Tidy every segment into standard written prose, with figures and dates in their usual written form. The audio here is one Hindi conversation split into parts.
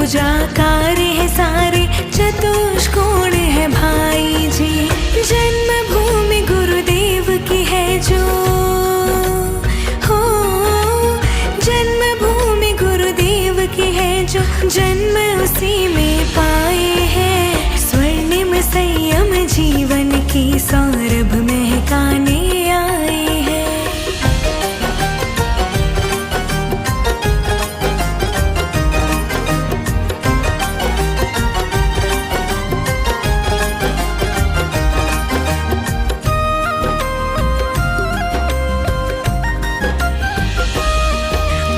चतुर्भुजाकार है सारे, चतुष्कोण है भाई जी। जन्मभूमि गुरुदेव की है जो, हो जन्मभूमि गुरुदेव की है जो, जन्म उसी में पाए हैं। स्वर्णिम संयम जीवन की सौरभ महकाने आए हैं।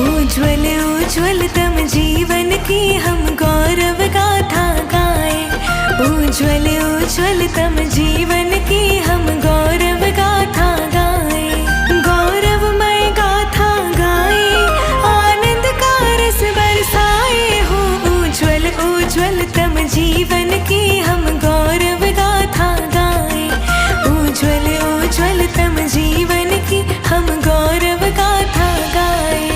उज्ज्वल उज्ज्वलतम जीवन की हम गौरव गाथा गाएं। उज्ज्वल उज्ज्वलतम जीवन की हम गौरव गाथा गाएं। गौरवमय गाथा गाएं, आनंद का रस बरसाए हो। उज्ज्वल उज्ज्वलतम जीवन की हम गौरव गाथा गाएं। उज्ज्वल उज्ज्वलतम जीवन की हम गौरव गाथा गाएं।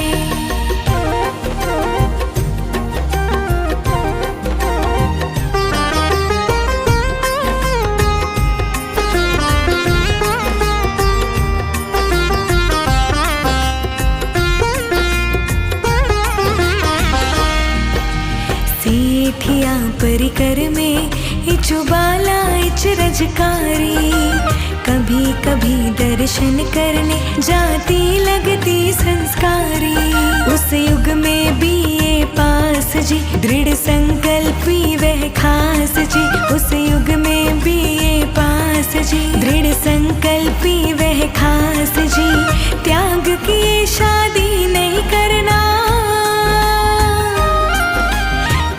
सेठिया परिकर में इचुबाला इच रजकारी। कभी कभी दर्शन करने जाती लगती संस्कारी। उस युग में भी ये पास जी, दृढ़ संकल्पी वह खास जी। उस युग में भी ये पास जी, दृढ़ संकल्पी वह खास जी। त्याग किए शादी नहीं करना,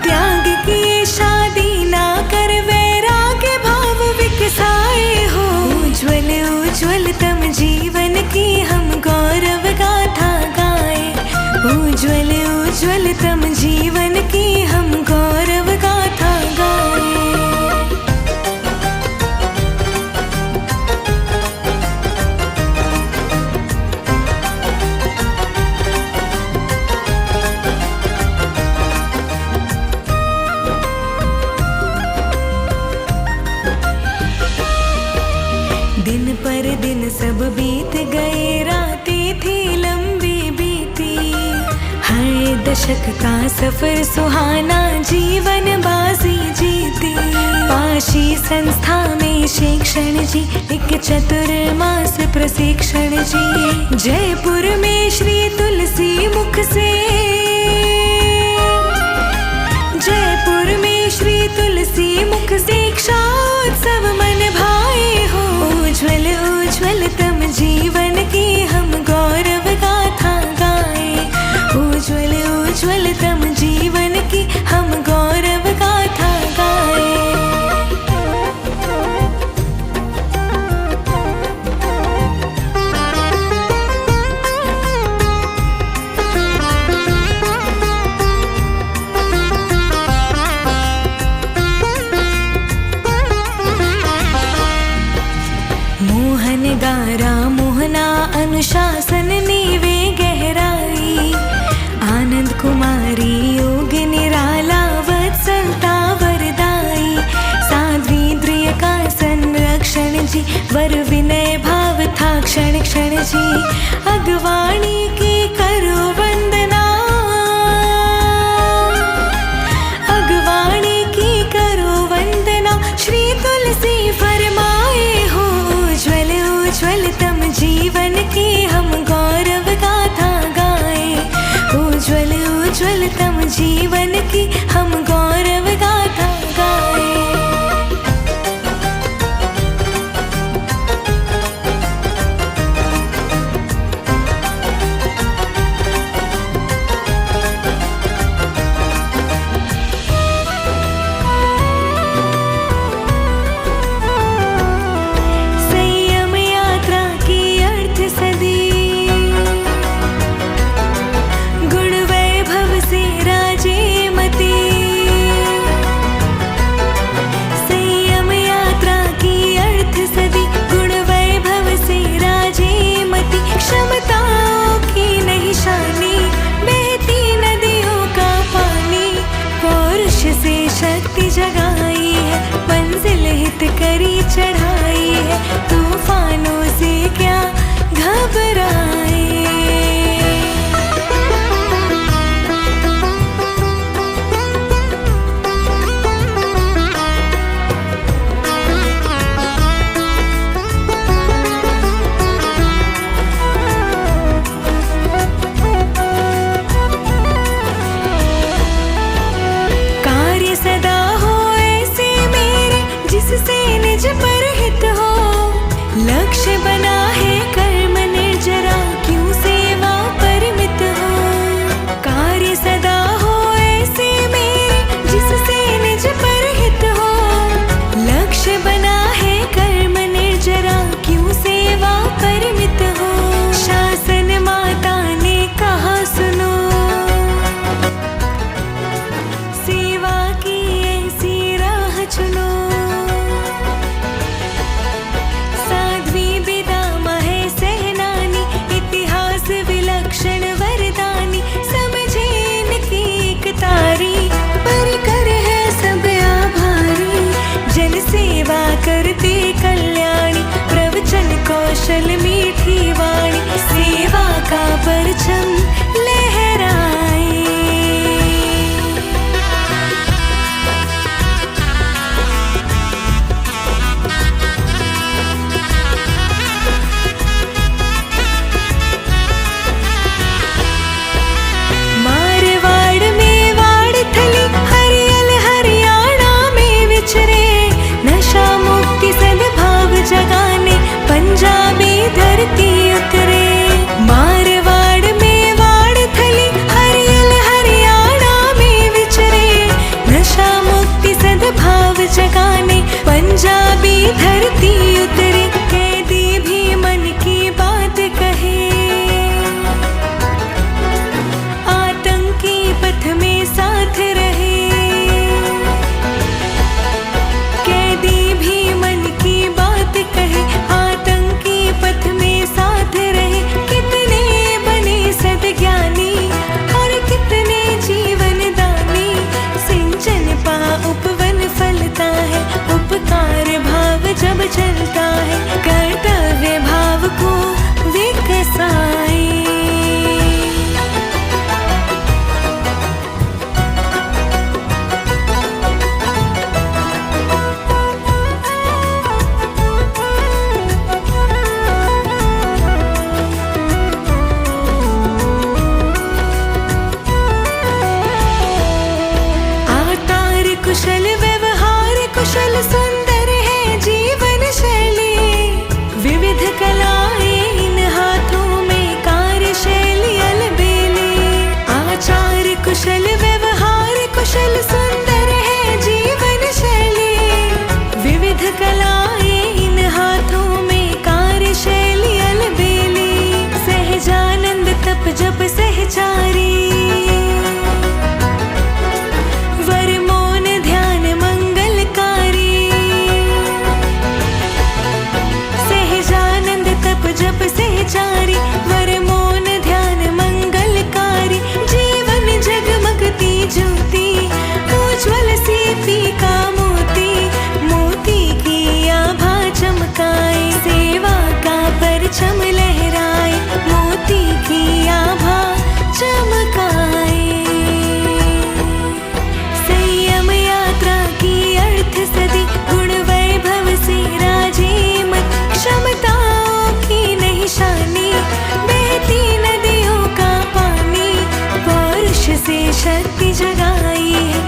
त्याग किए शादी ना कर, वैराग्य भाव विकसाए हो। उज्ज्वल उज्ज्वलतम जीवन की हम गौरव गाथा गाएं। उज्ज्वल उज्ज्वलतम जीवन की हम गौरव गाथा गाएं। दिन पर दिन सब बीत गए, रातें थी लंबी बीती। हर दशक का सफर सुहाना, जीवन बाजी जीती। पाशी संस्था में शिक्षण जी, एक चतुर्मास प्रशिक्षण जी। जयपुर में श्री तुलसी मुख से, जयपुर में श्री तुलसी मुख से दीक्षा उत्सव मन भाए हो। उज्ज्वल उज्ज्वलतम जीवन की हम गौरव गाथा गाएं। उज्ज्वल उज्ज्वलतम जीवन की हम गौरव गाथा गाएं। गारा मोहना अनुशासन नीवे गहराई। आनंद कुमारी योग निराला वत्सलता वरदाई। साध्वी द्रिय का संरक्षण जी, वर विनय भाव था क्षण क्षण जी। अगवाणी की करो वंदना, अगवाणी की करो वंदना। श्री तुलसी फरमाए हो। उज्ज्वल उज्ज्वलतम जीवन की हम गौरव गाथा गाएं। उज्ज्वल उज्ज्वलतम जीवन की हम गौरव गाथा गाएं। शक्ति जगाई है, मंजिल हित करी चढ़ाई है, तूफानों से क्या घबराए। निज पर हित हो, लक्ष्य बना है कर्म निर्जरा, क्यों सेवा परिमित हो। कार्य सदा हो ऐसे मेरे, जिससे निज पर हित हो, लक्ष्य बना है कर्म निर्जरा, क्यों सेवा परिमित हो। शासन माता ने कहा सुनो, सेवा की ऐसी राह चुनो। सेवा करते कल्याणी, प्रवचन कौशल मीठी वाणी, सेवा का परचम लहराए। मारवाड़ में वाड़ थली, हरियल हरियाणा में विचरे, नशा मुक्ति सद्भाव जगाने पंजाबी धरती उतरे। मारवाड़ में वाड़ थली, हरियल हरियाणा में विचरे, नशा मुक्ति सद्भाव जगाने पंजाबी धरती उतरे। कैदी भी मन की बात कहे, आतंकी पथ में साथ रहे। कहे आतंकी पथ में साथ रहे, कितने बने सद्ज्ञानी और कितने जीवन दानी। सिंचन पा उपवन फलता है, उपकार भाव जब चलता है, कर्तव्य भाव को विकसाए। कुशल व्यवहार कुशल सुंदर है जीवन शैली, विविध कलाएं इन हाथों में कार्यशैली अलबेली। आचार कुशल व्यवहार कुशल सुंदर है जीवन शैली, विविध कलाएं इन हाथों में कार्यशैली अलबेली। सहजानंद तप जप सहचारी, जप सहचारी, वर मौन ध्यान मंगलकारी। जीवन जगमगती ज्योति, उज्ज्वल सीपी का मोती, मोती की आभा चमकाए, सेवा का परचम लहराए, मोती की आभा चमकाए। संयम यात्रा की अर्थ सदी, गुण वैभव से राजे मत, क्षमता निशानी, बहती नदियों का पानी, पौरुष से शक्ति जगाई है।